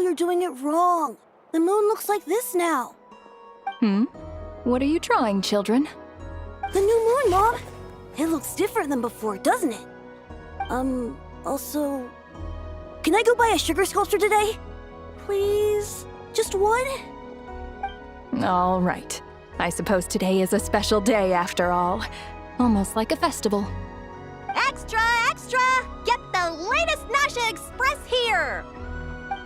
you're doing it wrong. The moon looks like this now. What are you drawing, children? The new moon, Mom! It looks different than before, doesn't it? Also... Can I go buy a sugar sculpture today? Please? Just one? All right. I suppose today is a special day after all. Almost like a festival. Extra, extra! Get the latest Nasha Express here!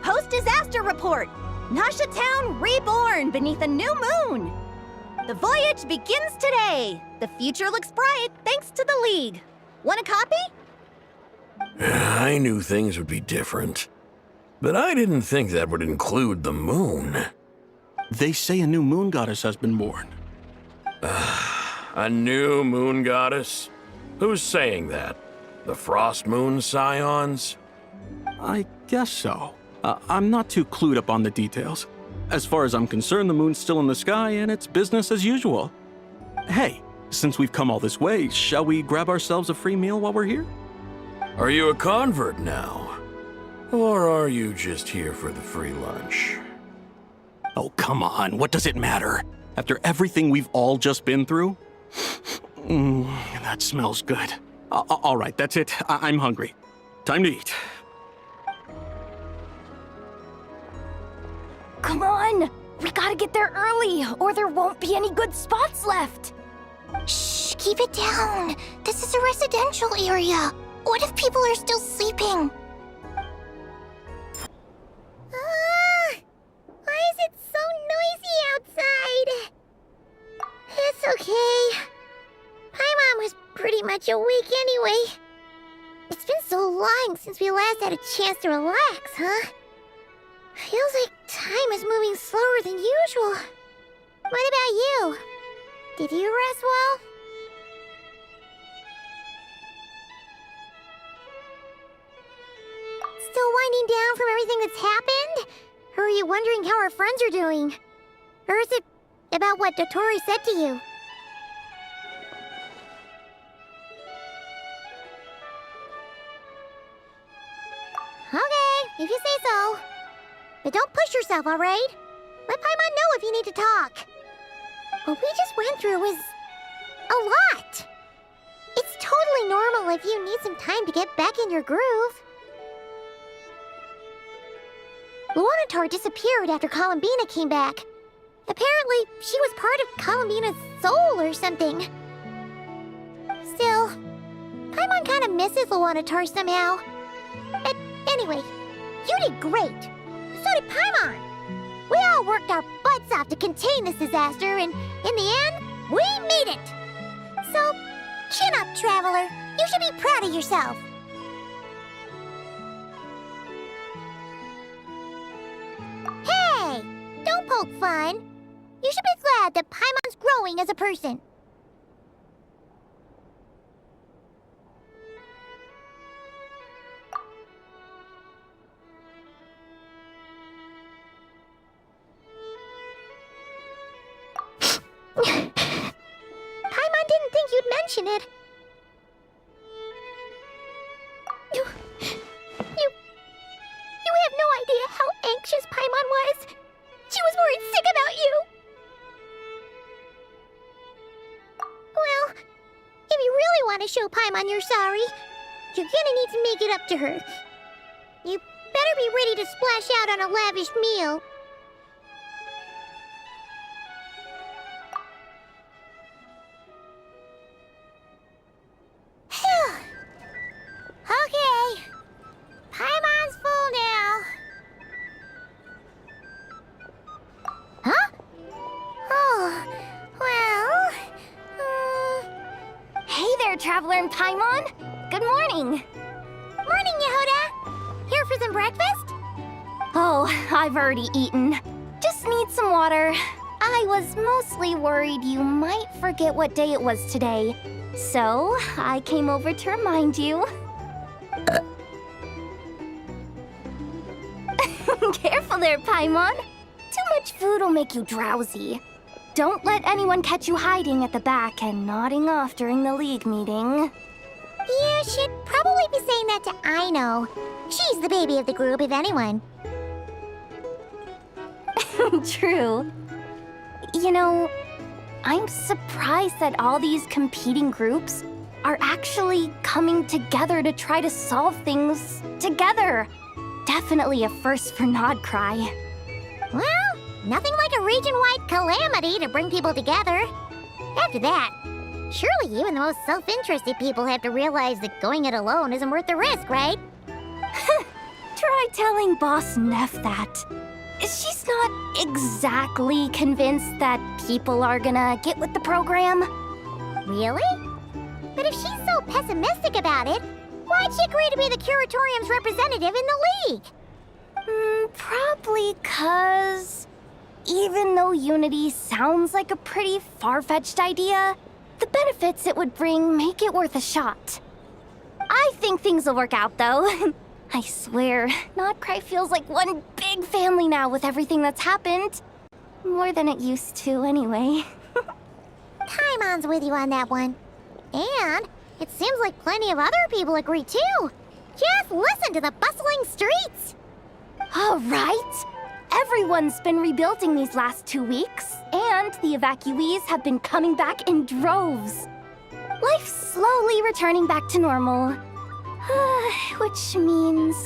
Post-disaster report! Nasha Town reborn beneath a new moon! The voyage begins today! The future looks bright thanks to the League. Want a copy? I knew things would be different, but I didn't think that would include the moon. They say a new moon goddess has been born. A new moon goddess? Who's saying that? The Frost Moon Scions? I guess so. I'm not too clued up on the details. As far as I'm concerned, the moon's still in the sky and it's business as usual. Hey, since we've come all this way, shall we grab ourselves a free meal while we're here? Are you a convert now? Or are you just here for the free lunch? Oh, come on, what does it matter? After everything we've all just been through? That smells good. All right, that's it. I'm hungry. Time to eat. Come on! We gotta get there early, or there won't be any good spots left! Shh, keep it down. This is a residential area. What if people are still sleeping? Why is it so noisy outside? It's okay. Paimon was pretty much awake anyway. It's been so long since we last had a chance to relax, huh? Feels like time is moving slower than usual. What about you? Did you rest well? Still winding down from everything that's happened? Or are you wondering how our friends are doing? Or is it about what Dotori said to you? Okay, if you say so. But don't push yourself, alright? Let Paimon know if you need to talk. What we just went through was a lot. It's totally normal if you need some time to get back in your groove. Luanatar disappeared after Columbina came back. Apparently, she was part of Columbina's soul or something. Still, Paimon kind of misses Luanatar somehow. Anyway, you did great. So did Paimon. We all worked our butts off to contain this disaster, and in the end, we made it. So, chin up, Traveler. You should be proud of yourself. Hey, don't poke fun. You should be glad that Paimon's growing as a person. Paimon didn't think you'd mention it. You have no idea how anxious Paimon was. She was worried sick about you. Well, if you really want to show Paimon you're sorry, you're gonna need to make it up to her. You better be ready to splash out on a lavish meal. Okay. Paimon's full now. Huh? Oh, well... Hey there, Traveler and Paimon! Good morning! Morning, Yehuda. Here for some breakfast? Oh, I've already eaten. Just need some water. I was mostly worried you might forget what day it was today. So, I came over to remind you. Careful there, Paimon. Too much food will make you drowsy. Don't let anyone catch you hiding at the back and nodding off during the League meeting. You should probably be saying that to Aino. She's the baby of the group, if anyone. True. You know, I'm surprised that all these competing groups are actually coming together to try to solve things together. Definitely a first for Nodcry. Well, nothing like a region-wide calamity to bring people together. After that, surely even the most self-interested people have to realize that going it alone isn't worth the risk, right? Try telling Boss Neff that. She's not exactly convinced that people are gonna get with the program. Really? But if she's so pessimistic about it, why'd she agree to be the Curatorium's representative in the league? Probably 'cause even though Unity sounds like a pretty far-fetched idea, the benefits it would bring make it worth a shot. I think things will work out, though. I swear, Nodcry feels like one big family now with everything that's happened. More than it used to, anyway. Paimon's with you on that one. And it seems like plenty of other people agree too. Just listen to the bustling streets. All right. Everyone's been rebuilding these last 2 weeks, and the evacuees have been coming back in droves. Life's slowly returning back to normal. Which means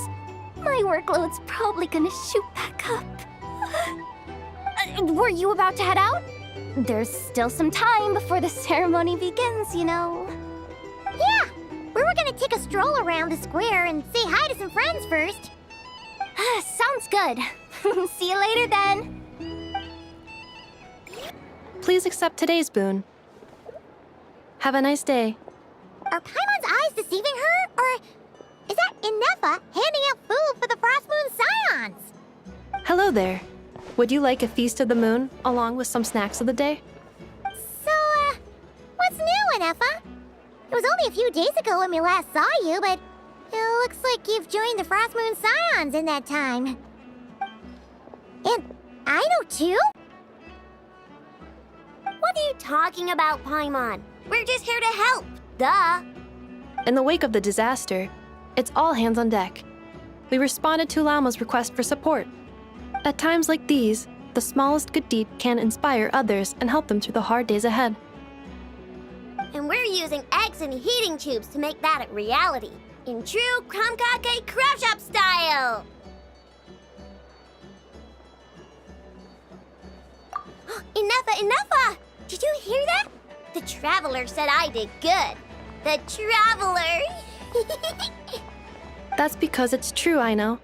my workload's probably gonna shoot back up. Were you about to head out? There's still some time before the ceremony begins, you know. Yeah, we were gonna take a stroll around the square and say hi to some friends first. Sounds good. See you later then. Please accept today's boon. Have a nice day. Are Paimon's eyes deceiving her? Or is that Inefa handing out food for the Frost Moon Scions? Hello there. Would you like a feast of the moon along with some snacks of the day? So, what's new, Inefa? It was only a few days ago when we last saw you, but it looks like you've joined the Frost Moon Scions in that time. And I know too? What are you talking about, Paimon? We're just here to help. Duh. In the wake of the disaster, it's all hands on deck. We responded to Lama's request for support. At times like these, the smallest good deed can inspire others and help them through the hard days ahead. And we're using eggs and heating tubes to make that a reality. In true Krumkake Crab Shop style! Enough! Did you hear that? The Traveler said I did good. The Traveler! That's because it's true, I know.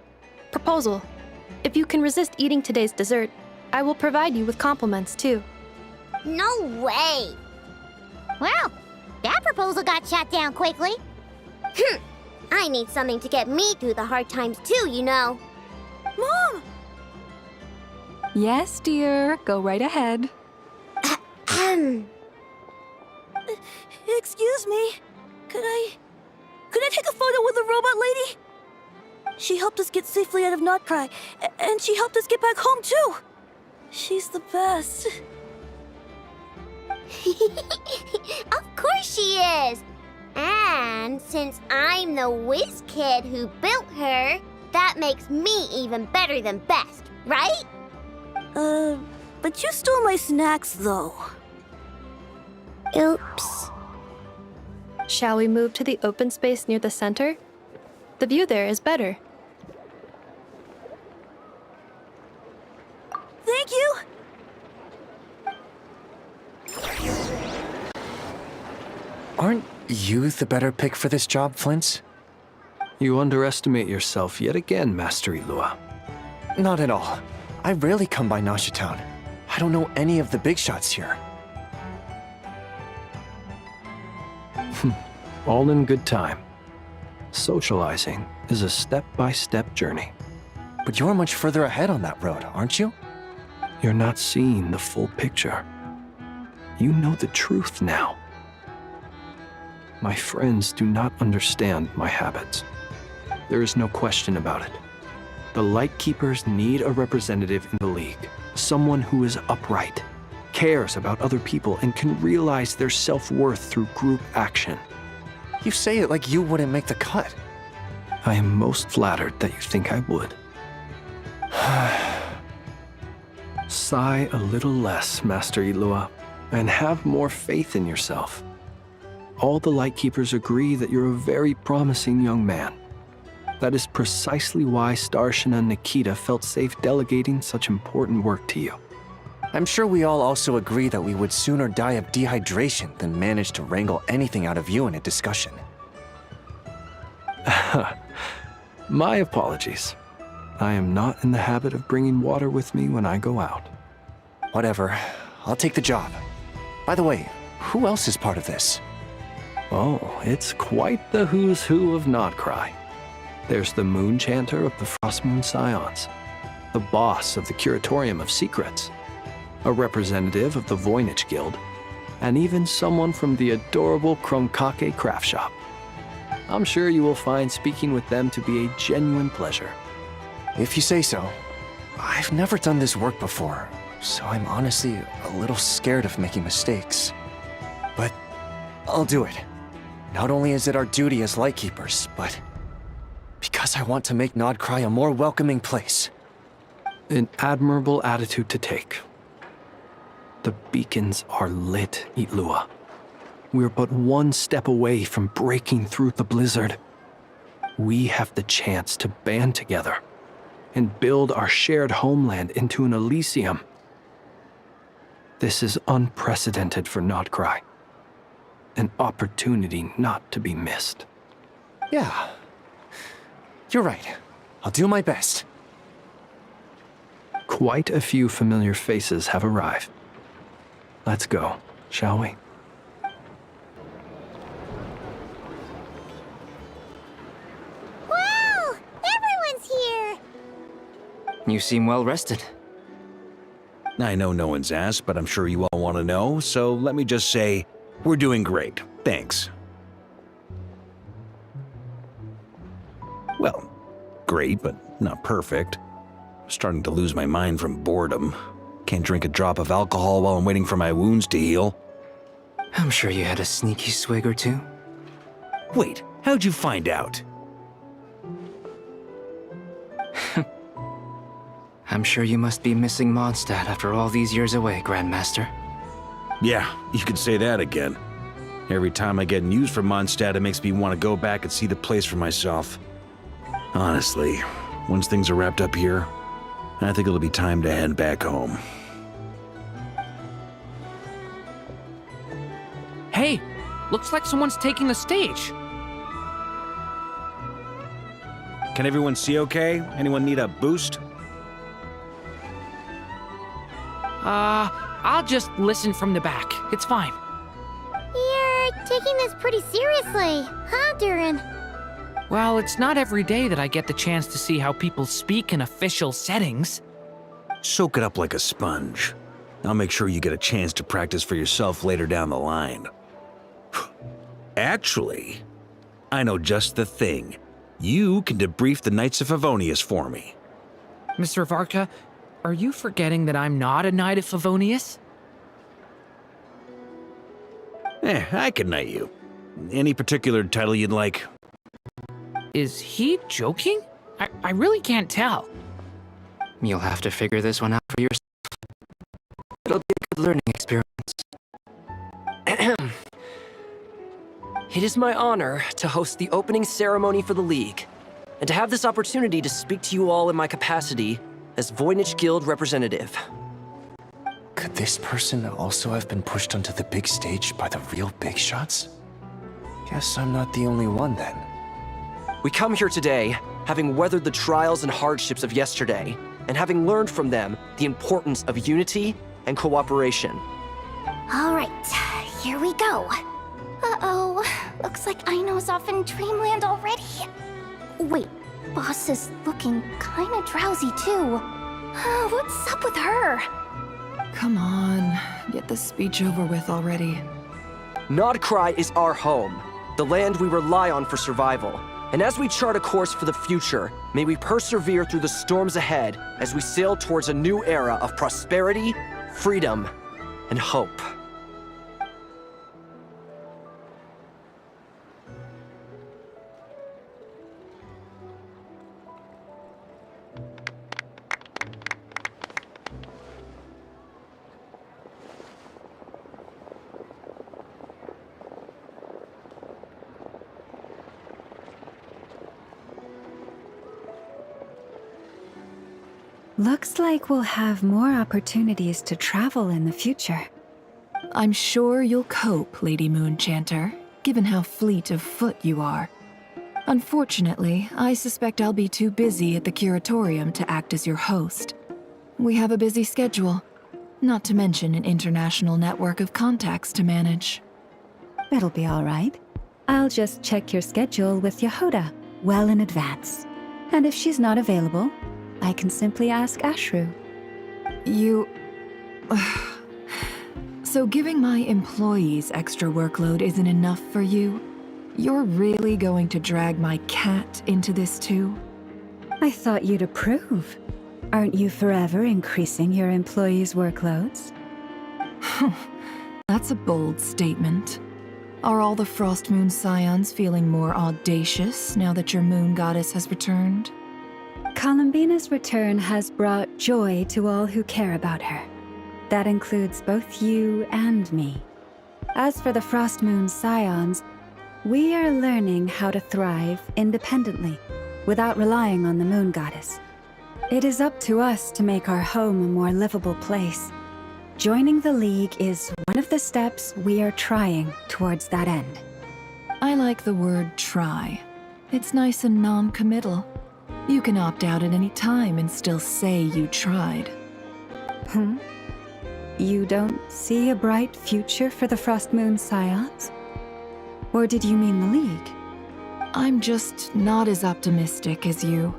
Proposal. If you can resist eating today's dessert, I will provide you with compliments too. No way! Well, that proposal got shot down quickly. I need something to get me through the hard times too, you know. Mom! Yes, dear. Go right ahead. Excuse me. Could I take a photo with the robot lady? She helped us get safely out of Notcry, and she helped us get back home too. She's the best. Of course she is! And since I'm the whiz kid who built her, that makes me even better than best, right? But you stole my snacks though. Oops. Shall we move to the open space near the center? The view there is better. Thank you! Aren't you the better pick for this job, Flint? You underestimate yourself yet again, Master Ilua. Not at all. I rarely come by Nasha Town. I don't know any of the big shots here. All in good time. Socializing is a step-by-step journey. But you're much further ahead on that road, aren't you? You're not seeing the full picture. You know the truth now. My friends do not understand my habits. There is no question about it. The Lightkeepers need a representative in the League. Someone who is upright, cares about other people, and can realize their self-worth through group action. You say it like you wouldn't make the cut. I am most flattered that you think I would. Sigh a little less, Master Ilua, and have more faith in yourself. All the Lightkeepers agree that you're a very promising young man. That is precisely why Starshina and Nikita felt safe delegating such important work to you. I'm sure we all also agree that we would sooner die of dehydration than manage to wrangle anything out of you in a discussion. My apologies. I am not in the habit of bringing water with me when I go out. Whatever. I'll take the job. By the way, who else is part of this? Oh, it's quite the who's who of Nodcry. There's the Moon Chanter of the Frostmoon Scions, the boss of the Curatorium of Secrets, a representative of the Voynich Guild, and even someone from the adorable Krumkake craft shop. I'm sure you will find speaking with them to be a genuine pleasure. If you say so. I've never done this work before, so I'm honestly a little scared of making mistakes. But I'll do it. Not only is it our duty as Lightkeepers, but because I want to make Nodcry a more welcoming place. An admirable attitude to take. The beacons are lit, Ilua. We're but one step away from breaking through the blizzard. We have the chance to band together and build our shared homeland into an Elysium. This is unprecedented for Nodcry. An opportunity not to be missed. Yeah. You're right. I'll do my best. Quite a few familiar faces have arrived. Let's go, shall we? Wow! Everyone's here! You seem well rested. I know no one's asked, but I'm sure you all want to know, so let me just say, we're doing great. Thanks. Well, great, but not perfect. I'm starting to lose my mind from boredom. Can't drink a drop of alcohol while I'm waiting for my wounds to heal. I'm sure you had a sneaky swig or two. Wait, how'd you find out? I'm sure you must be missing Mondstadt after all these years away, Grandmaster. Yeah, you could say that again. Every time I get news from Mondstadt, it makes me want to go back and see the place for myself. Honestly, once things are wrapped up here, I think it'll be time to head back home. Hey, looks like someone's taking the stage. Can everyone see okay? Anyone need a boost? I'll just listen from the back. It's fine. You're taking this pretty seriously, huh, Durin? Well, it's not every day that I get the chance to see how people speak in official settings. Soak it up like a sponge. I'll make sure you get a chance to practice for yourself later down the line. Actually, I know just the thing. You can debrief the Knights of Favonius for me. Mr. Varka, are you forgetting that I'm not a Knight of Favonius? I can knight you. Any particular title you'd like? Is he joking? I really can't tell. You'll have to figure this one out for yourself. It'll be a good learning experience. It is my honor to host the opening ceremony for the League, and to have this opportunity to speak to you all in my capacity as Voynich Guild representative. Could this person also have been pushed onto the big stage by the real big shots? Guess I'm not the only one then. We come here today, having weathered the trials and hardships of yesterday, and having learned from them the importance of unity and cooperation. All right, here we go. Uh-oh, looks like Aino's off in Dreamland already. Wait, Boss is looking kinda drowsy too. What's up with her? Come on, get this speech over with already. Nodcry is our home, the land we rely on for survival. And as we chart a course for the future, may we persevere through the storms ahead as we sail towards a new era of prosperity, freedom, and hope. Looks like we'll have more opportunities to travel in the future. I'm sure you'll cope, Lady Moonchanter, given how fleet of foot you are. Unfortunately, I suspect I'll be too busy at the curatorium to act as your host. We have a busy schedule, not to mention an international network of contacts to manage. It'll be all right. I'll just check your schedule with Yehoda well in advance. And if she's not available, I can simply ask Ashru. You... So giving my employees extra workload isn't enough for you? You're really going to drag my cat into this too? I thought you'd approve. Aren't you forever increasing your employees' workloads? That's a bold statement. Are all the Frost Moon Scions feeling more audacious now that your moon goddess has returned? Columbina's return has brought joy to all who care about her. That includes both you and me. As for the Frost Moon Scions, we are learning how to thrive independently, without relying on the moon goddess. It is up to us to make our home a more livable place. Joining the League is one of the steps we are trying towards that end. I like the word try. It's nice and non-committal. You can opt out at any time and still say you tried. You don't see a bright future for the Frost Moon Scions? Or did you mean the League? I'm just not as optimistic as you.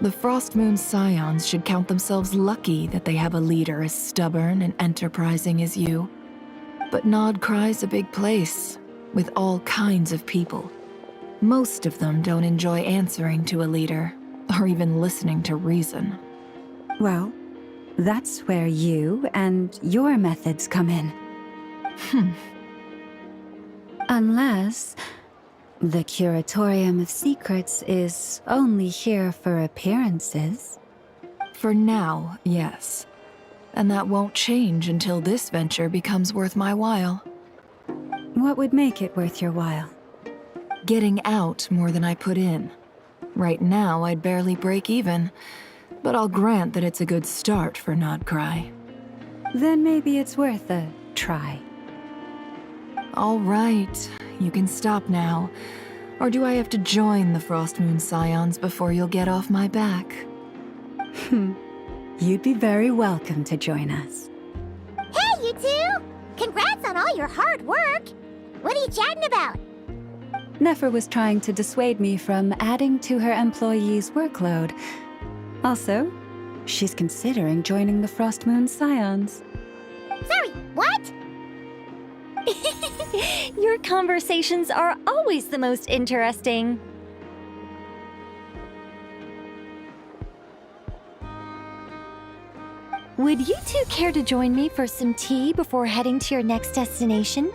The Frost Moon Scions should count themselves lucky that they have a leader as stubborn and enterprising as you. But Nodcry's a big place, with all kinds of people. Most of them don't enjoy answering to a leader, or even listening to reason. Well, that's where you and your methods come in. Unless the Curatorium of Secrets is only here for appearances. For now, yes. And that won't change until this venture becomes worth my while. What would make it worth your while? Getting out more than I put in. Right now, I'd barely break even, but I'll grant that it's a good start for Nodcry. Then maybe it's worth a try. All right, you can stop now. Or do I have to join the Frost Moon Scions before you'll get off my back? You'd be very welcome to join us. Hey, you two! Congrats on all your hard work! What are you chatting about? Nefer was trying to dissuade me from adding to her employees' workload. Also, she's considering joining the Frost Moon Scions. Sorry, what? Your conversations are always the most interesting. Would you two care to join me for some tea before heading to your next destination?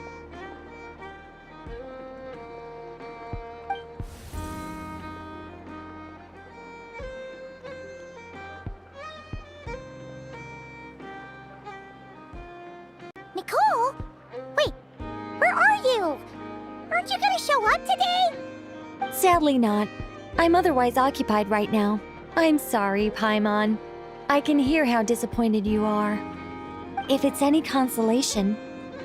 Nicole? Wait, where are you? Aren't you gonna show up today? Sadly not. I'm otherwise occupied right now. I'm sorry, Paimon. I can hear how disappointed you are. If it's any consolation,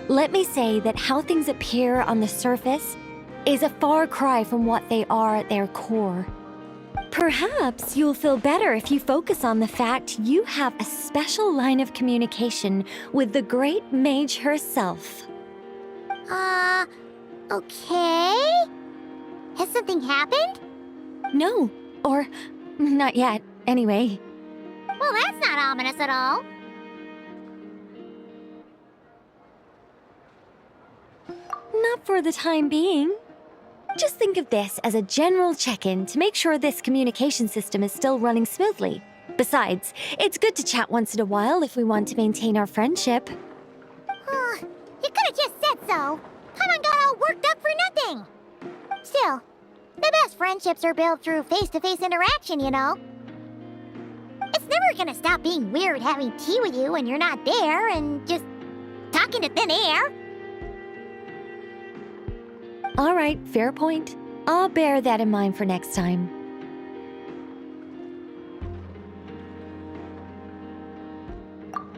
let me say that how things appear on the surface is a far cry from what they are at their core. Perhaps you'll feel better if you focus on the fact you have a special line of communication with the great mage herself. Okay? Has something happened? No, or not yet, anyway. Well, that's not ominous at all. Not for the time being. Just think of this as a general check-in to make sure this communication system is still running smoothly. Besides, it's good to chat once in a while if we want to maintain our friendship. You could have just said so. Paimon got all worked up for nothing. Still, the best friendships are built through face-to-face interaction, you know. It's never gonna stop being weird having tea with you when you're not there and just talking to thin air. All right, fair point. I'll bear that in mind for next time.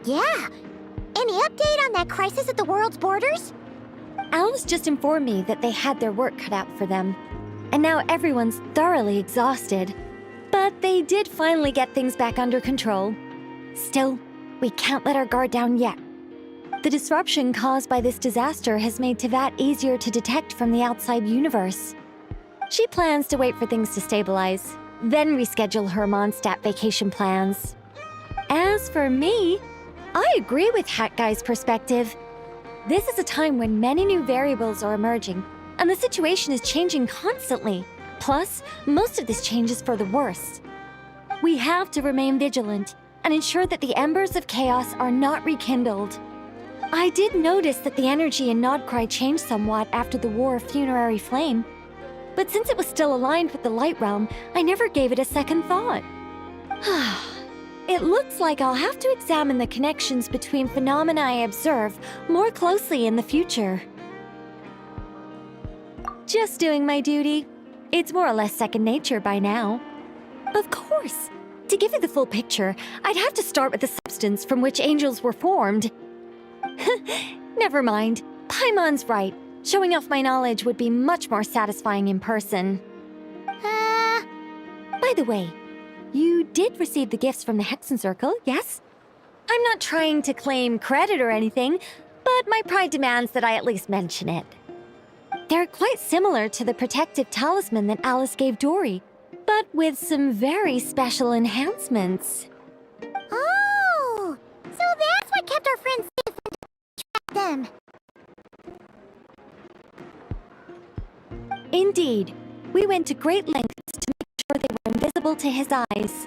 Yeah. Any update on that crisis at the world's borders? Alice just informed me that they had their work cut out for them. And now everyone's thoroughly exhausted. But they did finally get things back under control. Still, we can't let our guard down yet. The disruption caused by this disaster has made Tevat easier to detect from the outside universe. She plans to wait for things to stabilize, then reschedule her Mondstadt vacation plans. As for me, I agree with Hat Guy's perspective. This is a time when many new variables are emerging, and the situation is changing constantly. Plus, most of this change is for the worse. We have to remain vigilant and ensure that the embers of chaos are not rekindled. I did notice that the energy in Nodcry changed somewhat after the War of Funerary Flame, but since it was still aligned with the Light Realm, I never gave it a second thought. It looks like I'll have to examine the connections between phenomena I observe more closely in the future. Just doing my duty. It's more or less second nature by now. Of course. To give you the full picture, I'd have to start with the substance from which angels were formed. Never mind. Paimon's right. Showing off my knowledge would be much more satisfying in person. By the way, you did receive the gifts from the Hexen Circle, yes? I'm not trying to claim credit or anything, but my pride demands that I at least mention it. They're quite similar to the protective talisman that Alice gave Dory, but with some very special enhancements. Oh! So that's what kept our friends safe and tracked them. Indeed. We went to great lengths to make sure they were invisible to his eyes.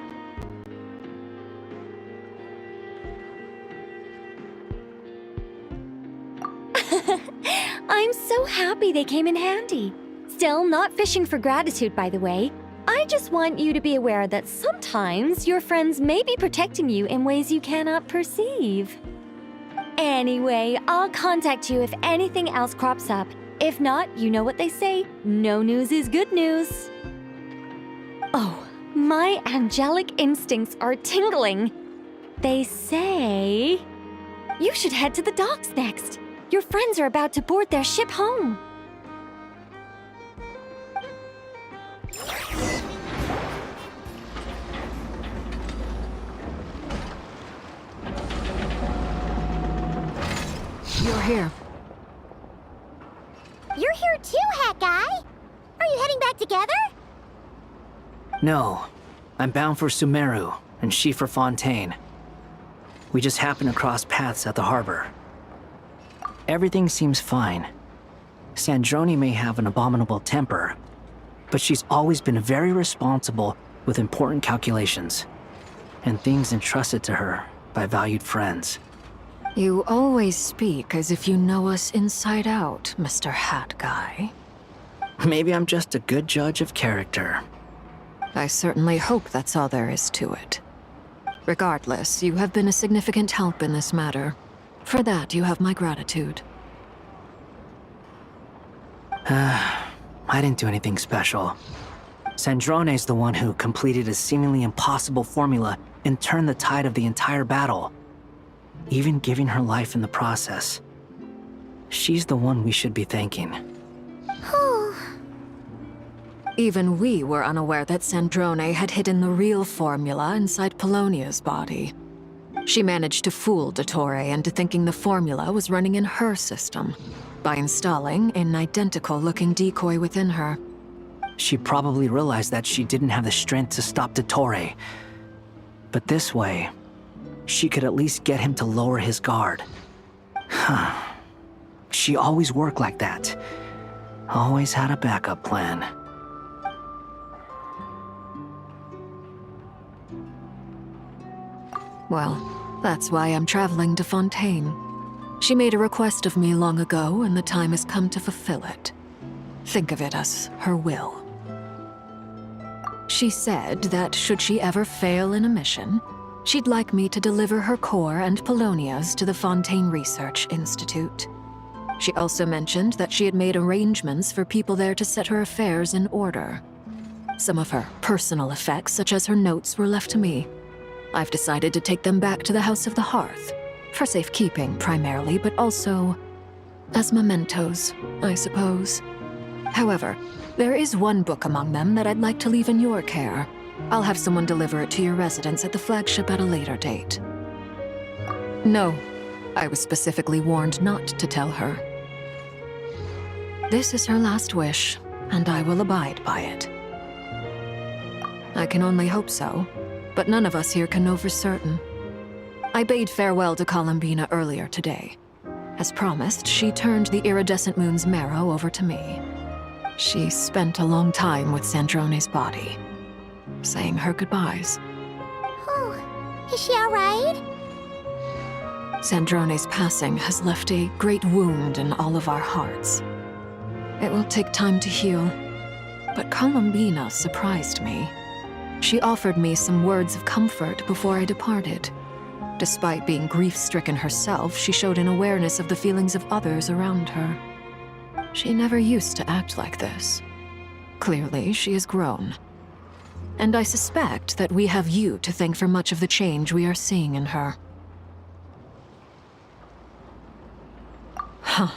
I'm so happy they came in handy. Still, not fishing for gratitude, by the way. I just want you to be aware that sometimes your friends may be protecting you in ways you cannot perceive. Anyway, I'll contact you if anything else crops up. If not, you know what they say, no news is good news. Oh, my angelic instincts are tingling. They say you should head to the docks next. Your friends are about to board their ship home. You're here. You're here too, Hat Guy! Are you heading back together? No. I'm bound for Sumeru, and she for Fontaine. We just happened to cross paths at the harbor. Everything seems fine. Sandrone may have an abominable temper, but she's always been very responsible with important calculations, and things entrusted to her by valued friends. You always speak as if you know us inside out, Mr. Hat Guy. Maybe I'm just a good judge of character. I certainly hope that's all there is to it. Regardless, you have been a significant help in this matter. For that, you have my gratitude. I didn't do anything special. Sandrone's the one who completed a seemingly impossible formula and turned the tide of the entire battle, even giving her life in the process. She's the one we should be thanking. Even we were unaware that Sandrone had hidden the real formula inside Polonia's body. She managed to fool Dottore into thinking the formula was running in her system by installing an identical-looking decoy within her. She probably realized that she didn't have the strength to stop Dottore. But this way, she could at least get him to lower his guard. She always worked like that. Always had a backup plan. Well, that's why I'm traveling to Fontaine. She made a request of me long ago, and the time has come to fulfill it. Think of it as her will. She said that should she ever fail in a mission, she'd like me to deliver her core and Polonia's to the Fontaine Research Institute. She also mentioned that she had made arrangements for people there to set her affairs in order. Some of her personal effects, such as her notes, were left to me. I've decided to take them back to the House of the Hearth, For safekeeping, primarily, but also as mementos, I suppose. However, there is one book among them that I'd like to leave in your care. I'll have someone deliver it to your residence at the flagship at a later date. No, I was specifically warned not to tell her. This is her last wish, and I will abide by it. I can only hope so, but none of us here can know for certain. I bade farewell to Columbina earlier today. As promised, she turned the iridescent moon's marrow over to me. She spent a long time with Sandrone's body, saying her goodbyes. Oh, is she alright? Sandrone's passing has left a great wound in all of our hearts. It will take time to heal, but Columbina surprised me. She offered me some words of comfort before I departed. Despite being grief-stricken herself, she showed an awareness of the feelings of others around her. She never used to act like this. Clearly, she has grown. And I suspect that we have you to thank for much of the change we are seeing in her. Huh.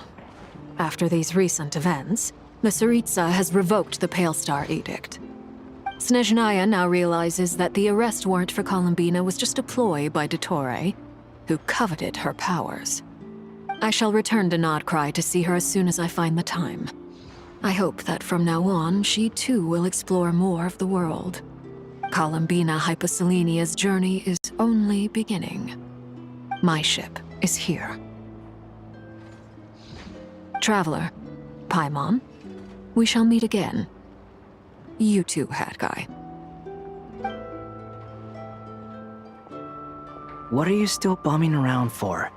After these recent events, the Tsaritsa has revoked the Pale Star Edict. Snezhnaya now realizes that the arrest warrant for Columbina was just a ploy by Dottore, who coveted her powers. I shall return to Nodcry to see her as soon as I find the time. I hope that from now on, she too will explore more of the world. Columbina Hyposelenia's journey is only beginning. My ship is here. Traveler, Paimon, we shall meet again. You too, Hat Guy. What are you still bumming around for?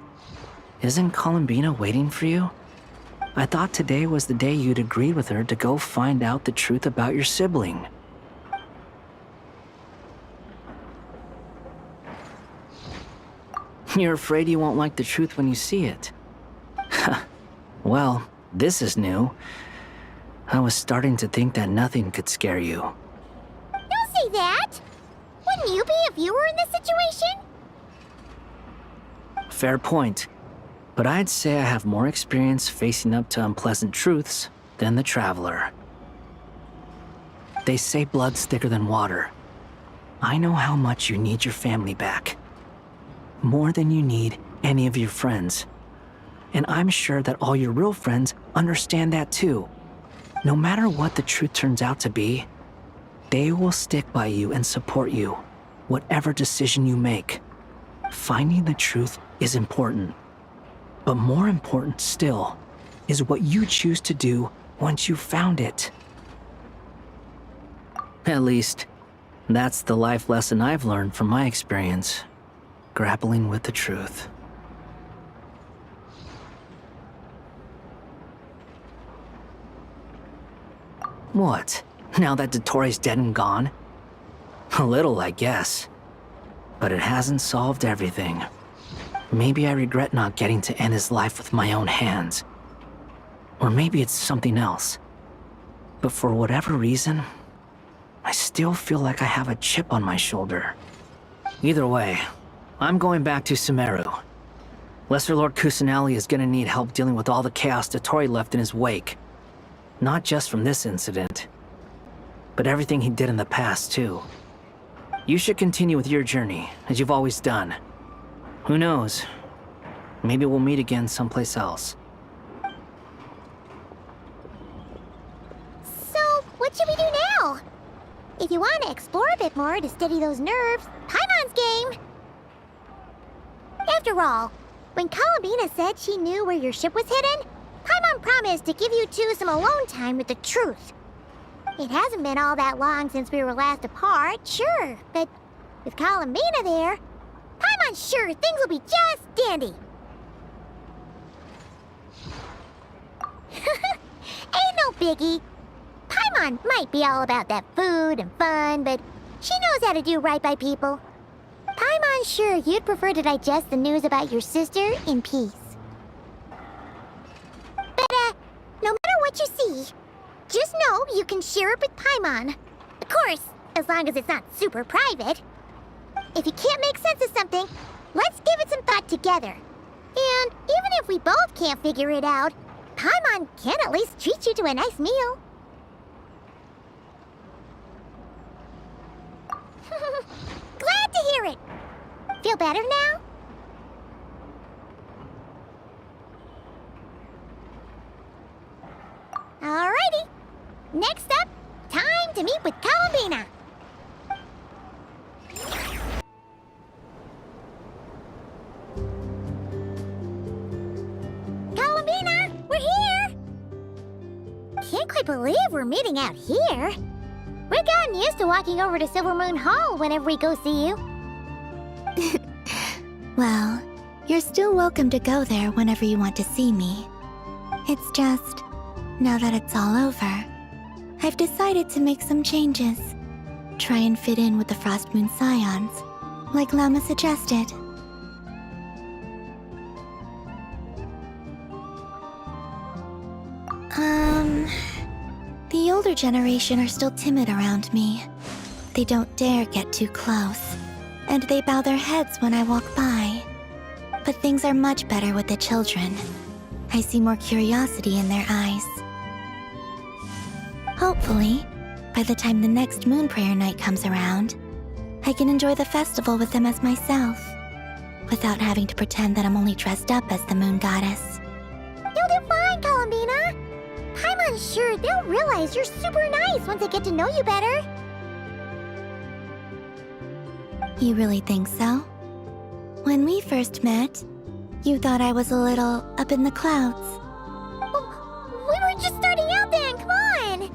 Isn't Columbina waiting for you? I thought today was the day you'd agreed with her to go find out the truth about your sibling. You're afraid you won't like the truth when you see it. Well, this is new. I was starting to think that nothing could scare you. Don't say that! Wouldn't you be if you were in this situation? Fair point. But I'd say I have more experience facing up to unpleasant truths than the Traveler. They say blood's thicker than water. I know how much you need your family back. More than you need any of your friends. And I'm sure that all your real friends understand that too. No matter what the truth turns out to be, they will stick by you and support you, whatever decision you make. Finding the truth is important. But more important still is what you choose to do once you've found it. At least, that's the life lesson I've learned from my experience, grappling with the truth. What? Now that Dottore's dead and gone? A little, I guess. But it hasn't solved everything. Maybe I regret not getting to end his life with my own hands. Or maybe it's something else. But for whatever reason, I still feel like I have a chip on my shoulder. Either way, I'm going back to Sumeru. Lesser Lord Kusanali is gonna need help dealing with all the chaos Dottore left in his wake. Not just from this incident, but everything he did in the past, too. You should continue with your journey, as you've always done. Who knows? Maybe we'll meet again someplace else. So, what should we do now? If you want to explore a bit more to steady those nerves, Paimon's game! After all, when Columbina said she knew where your ship was hidden, Paimon promised to give you two some alone time with the truth. It hasn't been all that long since we were last apart, sure, but with Columbina there, Paimon's sure things will be just dandy. Ain't no biggie. Paimon might be all about that food and fun, but she knows how to do right by people. Paimon's sure you'd prefer to digest the news about your sister in peace. But, no matter what you see, just know you can share it with Paimon. Of course, as long as it's not super private. If you can't make sense of something, Let's give it some thought together. And even if we both can't figure it out, Paimon can at least treat you to a nice meal. Glad to hear it. Feel better now? Alrighty. Next up, time to meet with Columbina. Columbina, we're here! Can't quite believe we're meeting out here. We've gotten used to walking over to Silver Moon Hall whenever we go see you. Well, you're still welcome to go there whenever you want to see me. It's just, now that it's all over, I've decided to make some changes. Try and fit in with the Frost Moon Scions, like Llama suggested. The older generation are still timid around me. They don't dare get too close, and they bow their heads when I walk by. But things are much better with the children. I see more curiosity in their eyes. Hopefully, by the time the next Moon Prayer Night comes around, I can enjoy the festival with them as myself, without having to pretend that I'm only dressed up as the Moon Goddess. You'll do fine, Columbina. Paimon's sure they'll realize you're super nice once they get to know you better. You really think so? When we first met, you thought I was a little up in the clouds. We were just starting out then, come on!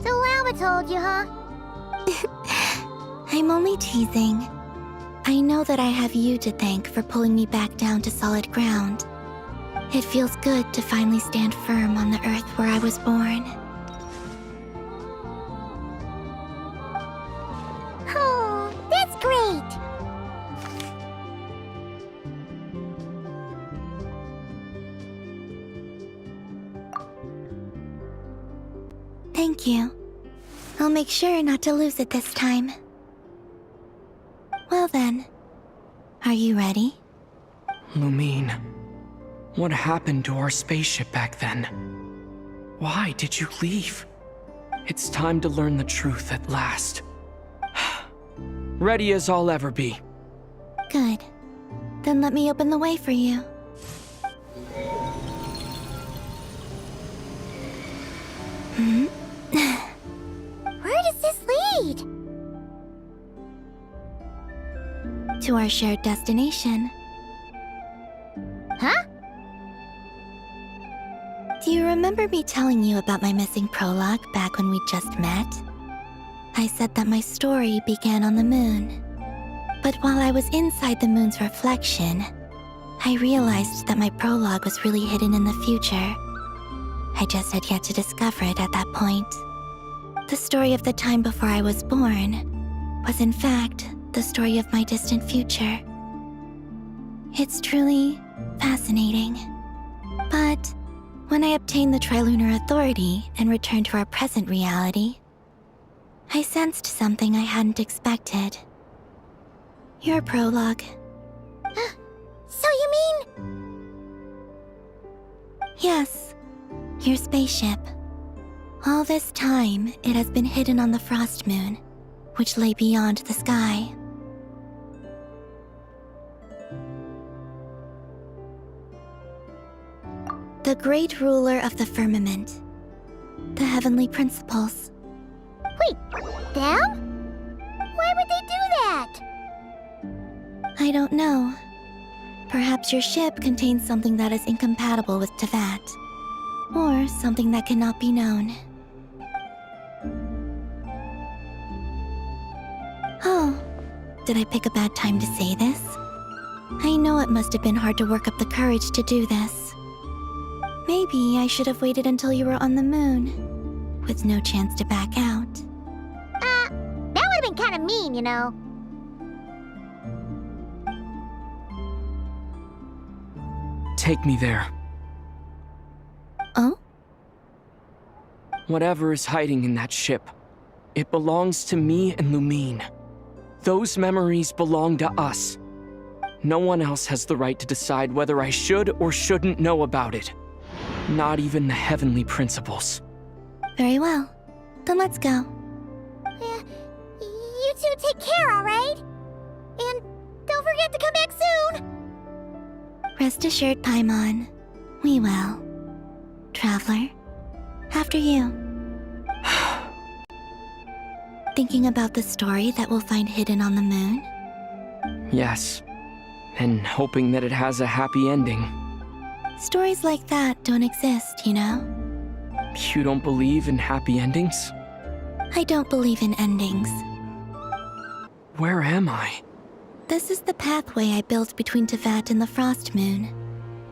So Llama told you, huh? I'm only teasing. I know that I have you to thank for pulling me back down to solid ground. It feels good to finally stand firm on the earth where I was born. Oh, that's great! Thank you. I'll make sure not to lose it this time. Well then, are you ready? Lumine, what happened to our spaceship back then? Why did you leave? It's time to learn the truth at last. Ready as I'll ever be. Good. Then let me open the way for you. Where does this lead? To our shared destination. Huh? Do you remember me telling you about my missing prologue back when we just met? I said that my story began on the moon. But while I was inside the moon's reflection, I realized that my prologue was really hidden in the future. I just had yet to discover it at that point. The story of the time before I was born was in fact the story of my distant future. It's truly fascinating. But when I obtained the Trilunar Authority and returned to our present reality, I sensed something I hadn't expected. Your prologue. So you mean... Yes, your spaceship. All this time, it has been hidden on the Frost Moon, which lay beyond the sky. The great ruler of the firmament. The heavenly principles. Wait, them? Why would they do that? I don't know. Perhaps your ship contains something that is incompatible with Tevat. Or something that cannot be known. Oh, did I pick a bad time to say this? I know it must have been hard to work up the courage to do this. Maybe I should have waited until you were on the moon, with no chance to back out. That would have been kind of mean, you know. Take me there. Oh? Whatever is hiding in that ship, it belongs to me and Lumine. Those memories belong to us. No one else has the right to decide whether I should or shouldn't know about it. Not even the heavenly principles. Very well. Then let's go. You two take care, alright? And don't forget to come back soon! Rest assured, Paimon. We will. Traveler, after you. Thinking about the story that we'll find hidden on the moon? Yes. And hoping that it has a happy ending. Stories like that don't exist, you know? You don't believe in happy endings? I don't believe in endings. Where am I? This is the pathway I built between Tevat and the Frost Moon.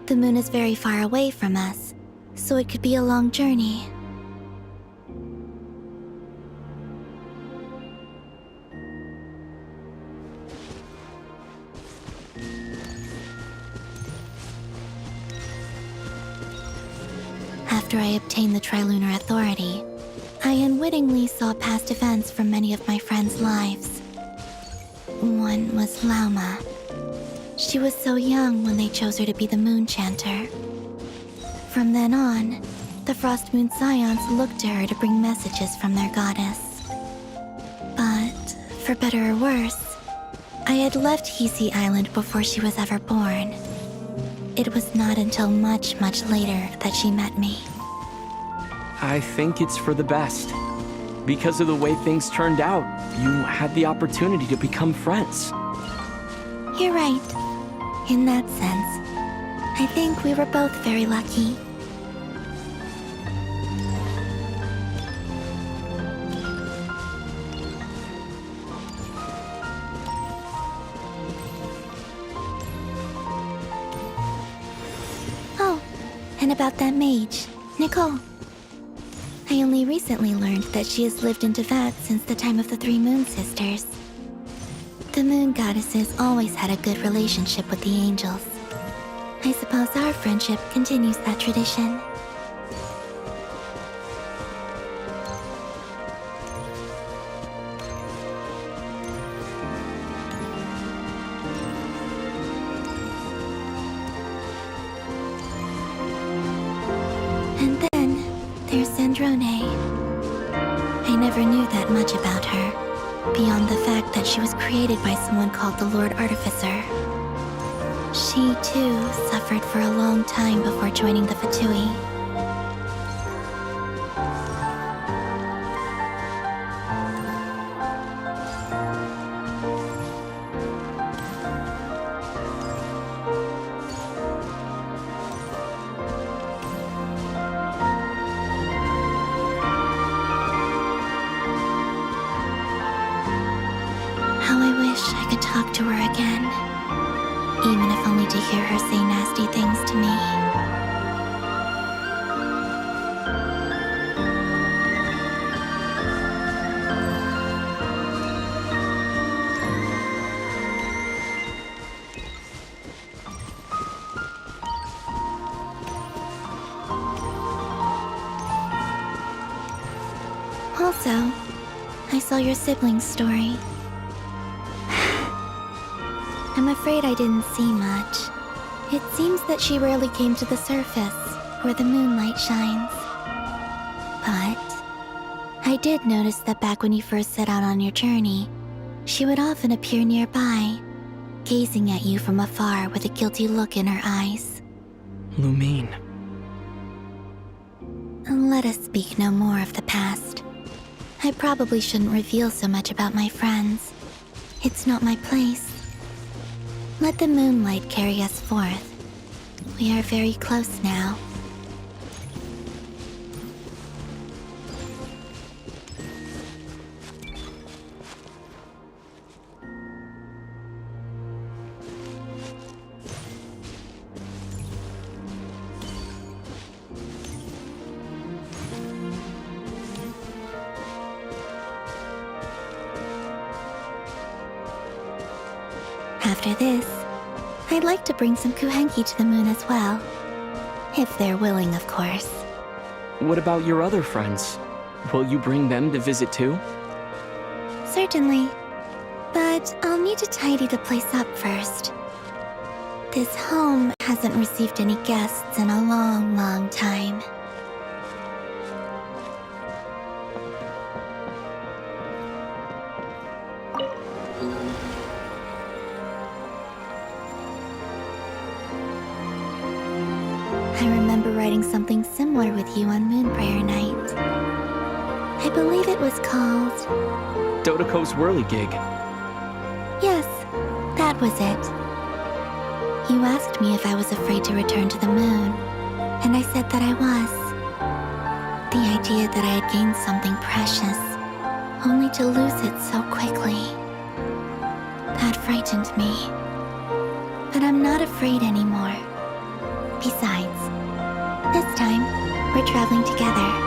The moon is very far away from us, so it could be a long journey. After I obtained the Trilunar Authority, I unwittingly saw past events from many of my friends' lives. One was Lauma. She was so young when they chose her to be the Moon Chanter. From then on, the Frost Moon Scions looked to her to bring messages from their goddess. But, for better or worse, I had left Hisi Island before she was ever born. It was not until much, much later that she met me. I think it's for the best. Because of the way things turned out, you had the opportunity to become friends. You're right. In that sense, I think we were both very lucky. Oh, and about that mage, Nicole. I only recently learned that she has lived in Tevat since the time of the Three Moon Sisters. The Moon Goddesses always had a good relationship with the angels. I suppose our friendship continues that tradition. And then there's Sandrone. I never knew that much about her, beyond the fact that she was created by someone called the Lord Artificer. She, too, suffered for a long time before joining the Fatui. How I wish I could talk to her again. Even if only to hear her say nasty things to me. Also, I saw your sibling's story. I'm afraid I didn't see much. It seems that she rarely came to the surface, where the moonlight shines. But I did notice that back when you first set out on your journey, she would often appear nearby, gazing at you from afar with a guilty look in her eyes. Lumine. Let us speak no more of the past. I probably shouldn't reveal so much about my friends. It's not my place. Let the moonlight carry us forth. We are very close now. After this, I'd like to bring some kuhenki to the moon as well. If they're willing, of course. What about your other friends? Will you bring them to visit too? Certainly. But I'll need to tidy the place up first. This home hasn't received any guests in a long, long time. I remember writing something similar with you on Moon Prayer Night. I believe it was called... Dodoko's Whirligig. Yes, that was it. You asked me if I was afraid to return to the moon, and I said that I was. The idea that I had gained something precious, only to lose it so quickly. That frightened me. But I'm not afraid anymore. Besides, this time, we're traveling together.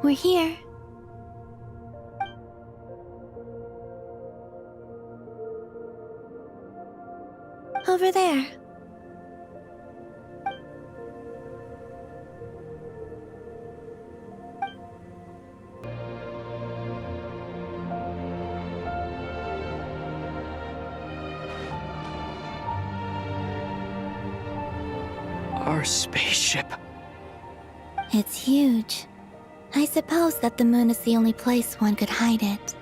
We're here. Over there. Our spaceship. It's huge. I suppose that the moon is the only place one could hide it.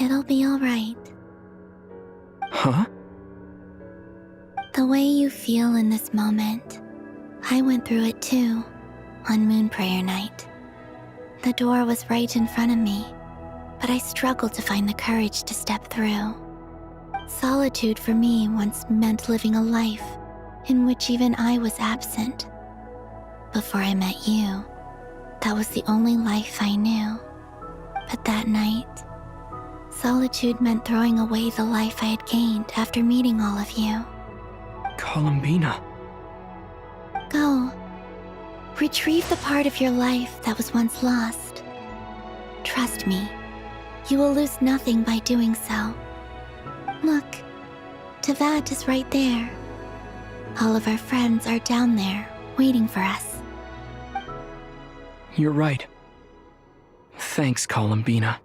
It'll be all right. Huh? The way you feel in this moment, I went through it too, on Moon Prayer Night. The door was right in front of me, but I struggled to find the courage to step through. Solitude for me once meant living a life in which even I was absent. Before I met you, that was the only life I knew. But that night, solitude meant throwing away the life I had gained after meeting all of you. Columbina. Go. Retrieve the part of your life that was once lost. Trust me, you will lose nothing by doing so. Look, Tavad is right there. All of our friends are down there, waiting for us. You're right. Thanks, Columbina.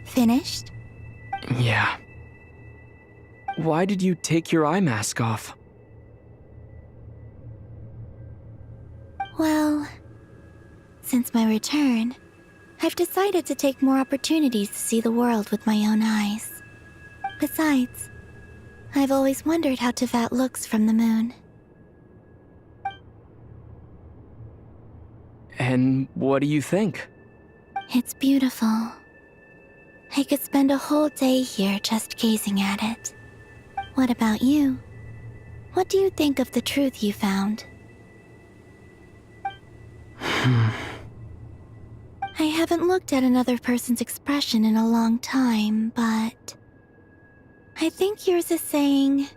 Finished? Yeah. Why did you take your eye mask off? Well, since my return, I've decided to take more opportunities to see the world with my own eyes. Besides, I've always wondered how Teyvat looks from the moon. And what do you think? It's beautiful. I could spend a whole day here just gazing at it. What about you? What do you think of the truth you found? I haven't looked at another person's expression in a long time, but... I think yours is saying,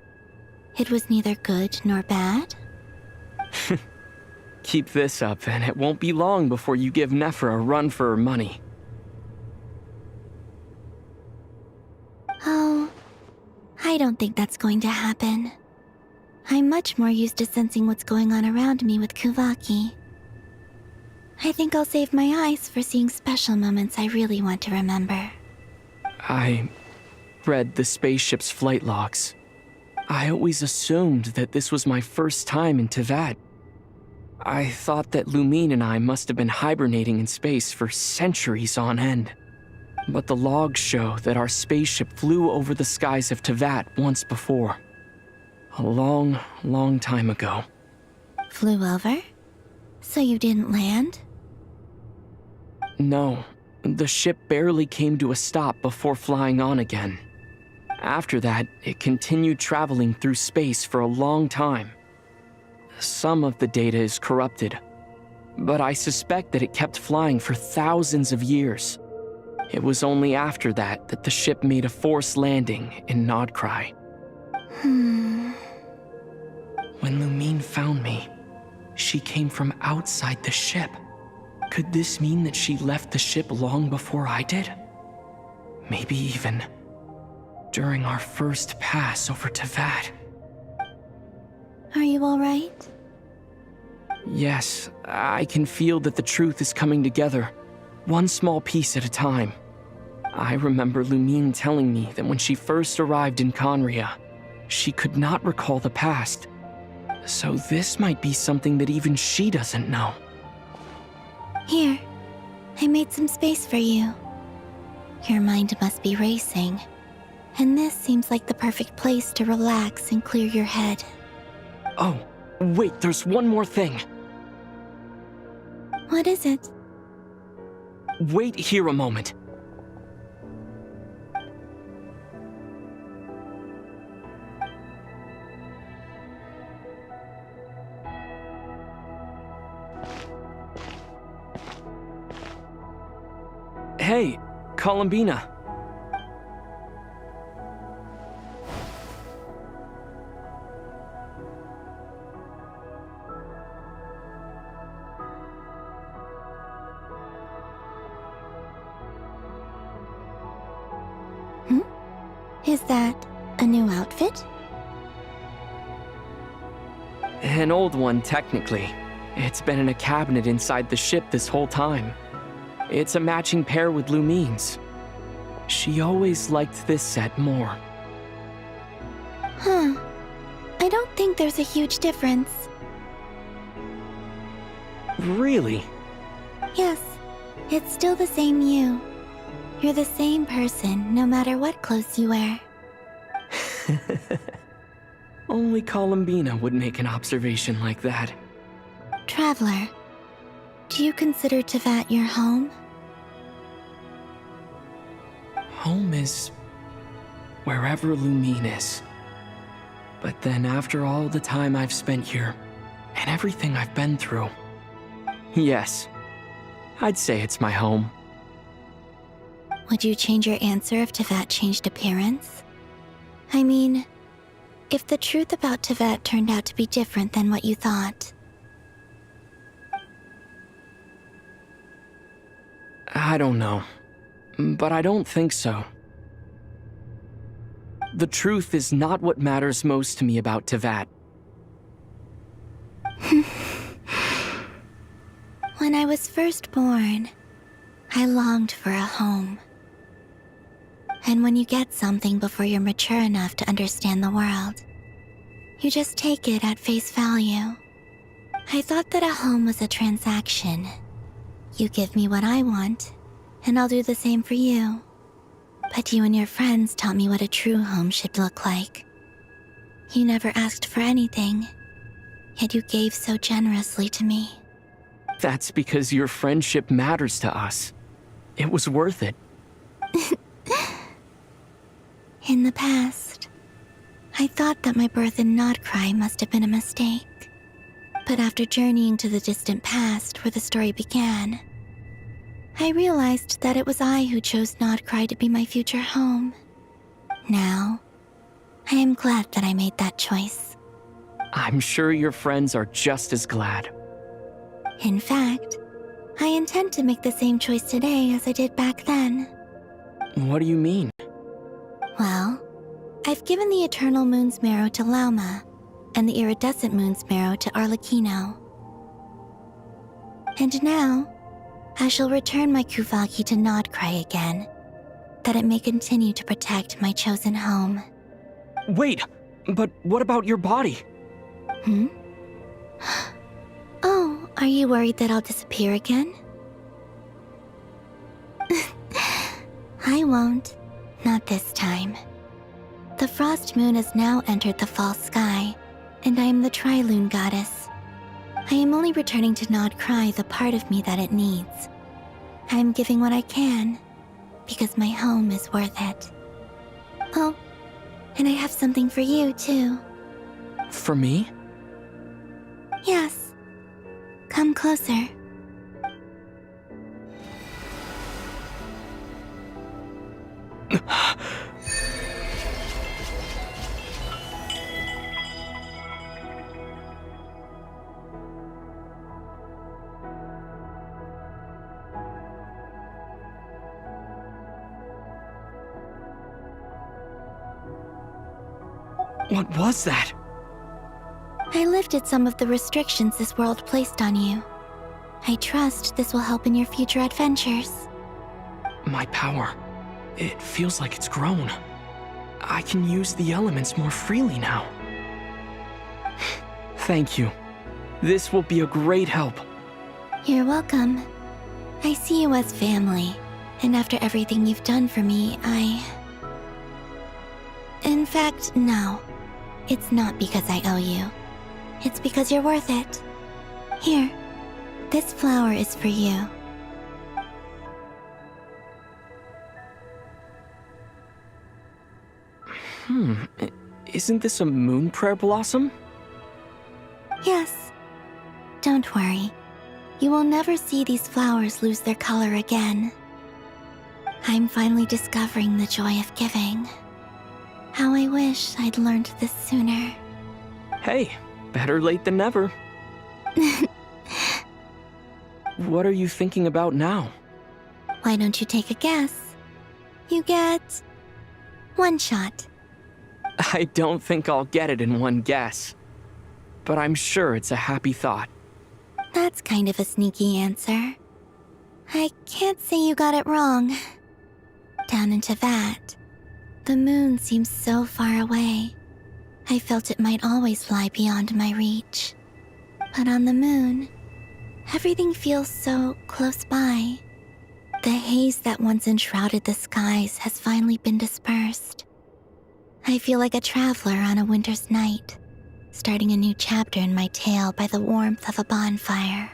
It was neither good nor bad? Keep this up, and it won't be long before you give Nephra a run for her money. Oh, I don't think that's going to happen. I'm much more used to sensing what's going on around me with Kuvaki. I think I'll save my eyes for seeing special moments I really want to remember. I read the spaceship's flight logs. I always assumed that this was my first time in Tevat. I thought that Lumine and I must have been hibernating in space for centuries on end. But the logs show that our spaceship flew over the skies of Tevat once before. A long, long time ago. Flew over? So you didn't land? No, the ship barely came to a stop before flying on again. After that, it continued traveling through space for a long time. Some of the data is corrupted, but I suspect that it kept flying for thousands of years. It was only after that that the ship made a forced landing in Nodcry. When Lumine found me, she came from outside the ship. Could this mean that she left the ship long before I did? Maybe even during our first pass over Tevat. Are you alright? Yes, I can feel that the truth is coming together, one small piece at a time. I remember Lumine telling me that when she first arrived in Conria, she could not recall the past. So this might be something that even she doesn't know. Here, I made some space for you. Your mind must be racing, and this seems like the perfect place to relax and clear your head. Oh, wait, there's one more thing. What is it? Wait here a moment. Hey, Columbina. Is that a new outfit? An old one, technically. It's been in a cabinet inside the ship this whole time. It's a matching pair with Lumine's. She always liked this set more. Huh. I don't think there's a huge difference. Really? Yes, it's still the same you. You're the same person, no matter what clothes you wear. Only Columbina would make an observation like that. Traveler, do you consider Tevat your home? Home is wherever Lumine is. But then after all the time I've spent here, and everything I've been through, yes, I'd say it's my home. Would you change your answer if Tevat changed appearance? I mean, if the truth about Tevat turned out to be different than what you thought. I don't know, but I don't think so. The truth is not what matters most to me about Tevat. When I was first born, I longed for a home. And when you get something before you're mature enough to understand the world, you just take it at face value. I thought that a home was a transaction. You give me what I want, and I'll do the same for you. But you and your friends taught me what a true home should look like. You never asked for anything, yet you gave so generously to me. That's because your friendship matters to us. It was worth it. In the past, I thought that my birth in Nodcry must have been a mistake. But after journeying to the distant past where the story began, I realized that it was I who chose Nodcry to be my future home. Now, I am glad that I made that choice. I'm sure your friends are just as glad. In fact, I intend to make the same choice today as I did back then. What do you mean? Well, I've given the Eternal Moon's marrow to Lauma, and the Iridescent Moon's marrow to Arlecchino. And now, I shall return my Kuvagi to Nodcry again, that it may continue to protect my chosen home. Wait, but what about your body? Hmm? Oh, are you worried that I'll disappear again? I won't. Not this time. The Frost Moon has now entered the fall sky, and I am the Trilune goddess. I am only returning to Nodcry the part of me that it needs. I am giving what I can, because my home is worth it. Oh, and I have something for you, too. For me? Yes. Come closer. What was that? I lifted some of the restrictions this world placed on you. I trust this will help in your future adventures. My power. It feels like it's grown. I can use the elements more freely now. Thank you. This will be a great help. You're welcome. I see you as family, and after everything you've done for me, In fact, no. It's not because I owe you. It's because you're worth it. Here, this flower is for you. Isn't this a moon prayer blossom? Yes. Don't worry. You will never see these flowers lose their color again. I'm finally discovering the joy of giving. How I wish I'd learned this sooner. Hey, better late than never. What are you thinking about now? Why don't you take a guess? You get 1 shot. I don't think I'll get it in one guess. But I'm sure it's a happy thought. That's kind of a sneaky answer. I can't say you got it wrong. Down in Teyvat, the moon seems so far away. I felt it might always lie beyond my reach. But on the moon, everything feels so close by. The haze that once enshrouded the skies has finally been dispersed. I feel like a traveler on a winter's night, starting a new chapter in my tale by the warmth of a bonfire.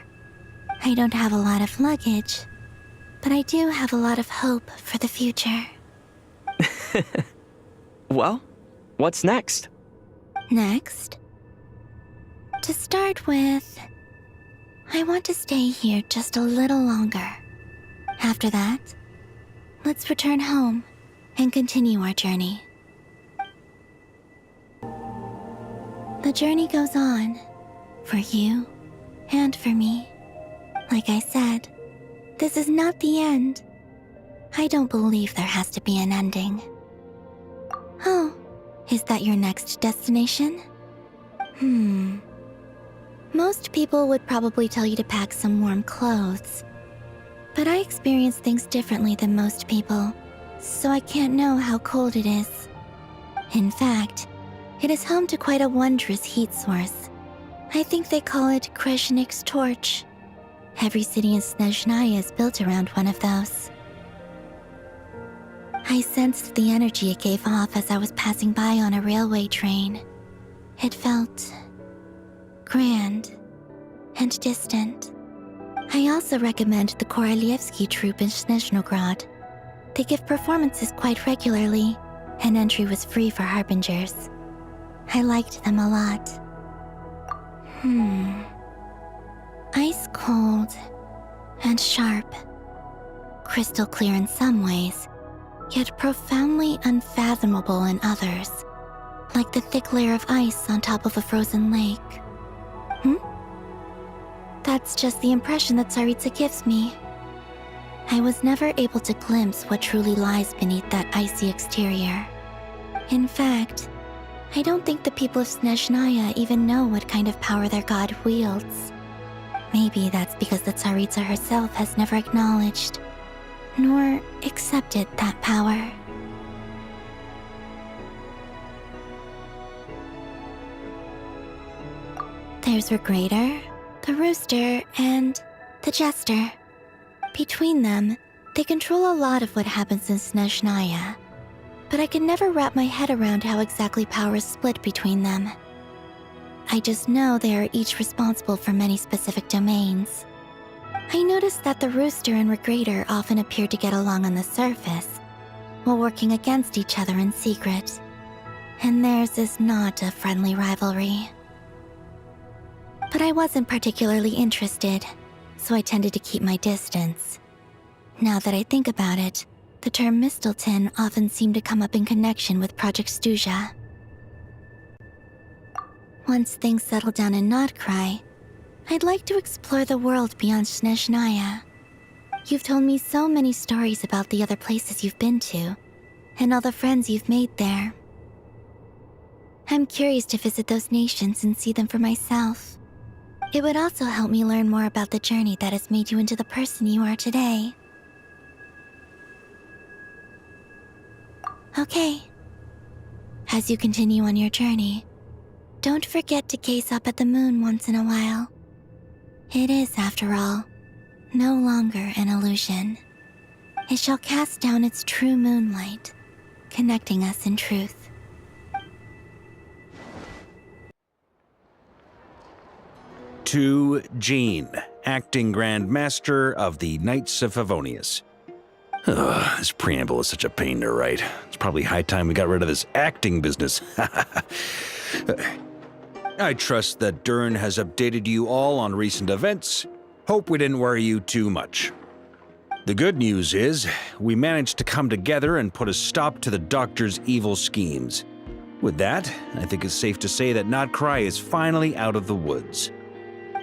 I don't have a lot of luggage, but I do have a lot of hope for the future. Well, what's next? Next? To start with, I want to stay here just a little longer. After that, let's return home and continue our journey. The journey goes on, for you and for me. Like I said, this is not the end. I don't believe there has to be an ending. Oh, is that your next destination? Most people would probably tell you to pack some warm clothes. But I experience things differently than most people, so I can't know how cold it is. In fact, it is home to quite a wondrous heat source. I think they call it Kreshnik's torch. Every city in Snezhnaya is built around one of those. I sensed the energy it gave off as I was passing by on a railway train. It felt grand and distant. I also recommend the Korolievsky troupe in Snezhnograd. They give performances quite regularly, and entry was free for harbingers. I liked them a lot. Ice cold and sharp. Crystal clear in some ways, yet profoundly unfathomable in others. like the thick layer of ice on top of a frozen lake. That's just the impression that Tsaritsa gives me. I was never able to glimpse what truly lies beneath that icy exterior. In fact, I don't think the people of Snezhnaya even know what kind of power their god wields. Maybe that's because the Tsaritsa herself has never acknowledged nor accepted that power. There's Regrator, the Rooster, and the Jester. Between them, they control a lot of what happens in Snezhnaya, but I can never wrap my head around how exactly power is split between them. I just know they are each responsible for many specific domains. I noticed that the Rooster and Regrator often appear to get along on the surface, while working against each other in secret, and theirs is not a friendly rivalry. But I wasn't particularly interested, so I tended to keep my distance. Now that I think about it, the term Mistelton often seemed to come up in connection with Project Stuja. Once things settle down in Notcry, I'd like to explore the world beyond Snezhnaya. You've told me so many stories about the other places you've been to, and all the friends you've made there. I'm curious to visit those nations and see them for myself. It would also help me learn more about the journey that has made you into the person you are today. Okay. As you continue on your journey, don't forget to gaze up at the moon once in a while. It is, after all, no longer an illusion. It shall cast down its true moonlight, connecting us in truth. To Jean, Acting Grand Master of the Knights of Favonius. This preamble is such a pain to write. It's probably high time we got rid of this acting business. I trust that Dern has updated you all on recent events. Hope we didn't worry you too much. The good news is, we managed to come together and put a stop to the Doctor's evil schemes. With that, I think it's safe to say that Notcry is finally out of the woods.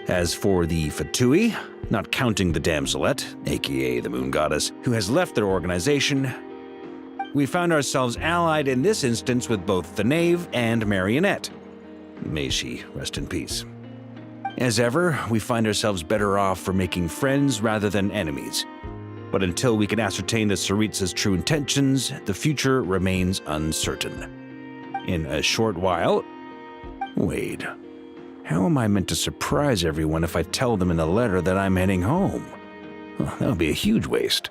As for the Fatui, not counting the Damselette, aka the Moon Goddess, who has left their organization, we found ourselves allied in this instance with both the Knave and Marionette. May she rest in peace. As ever, we find ourselves better off for making friends rather than enemies. But until we can ascertain the Tsaritsa's true intentions, the future remains uncertain. In a short while... Wait. How am I meant to surprise everyone if I tell them in the letter that I'm heading home? Well, that would be a huge waste.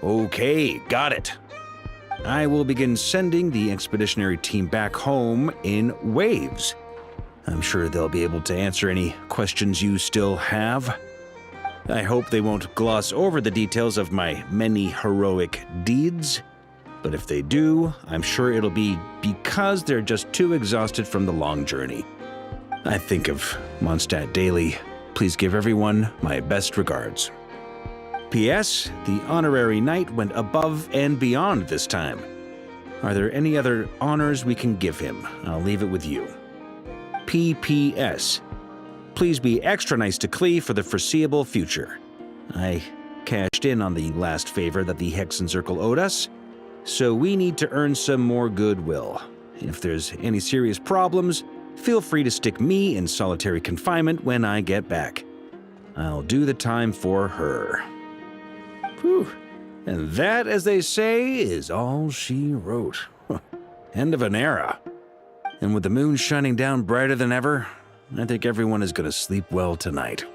Okay, got it. I will begin sending the expeditionary team back home in waves. I'm sure they'll be able to answer any questions you still have. I hope they won't gloss over the details of my many heroic deeds. But if they do, I'm sure it'll be because they're just too exhausted from the long journey. I think of Mondstadt daily. Please give everyone my best regards. P.S. The honorary knight went above and beyond this time. Are there any other honors we can give him? I'll leave it with you. P.P.S. Please be extra nice to Klee for the foreseeable future. I cashed in on the last favor that the Hexen Circle owed us, so we need to earn some more goodwill. If there's any serious problems, feel free to stick me in solitary confinement when I get back. I'll do the time for her. Whew. And that, as they say, is all she wrote. End of an era. And with the moon shining down brighter than ever, I think everyone is going to sleep well tonight.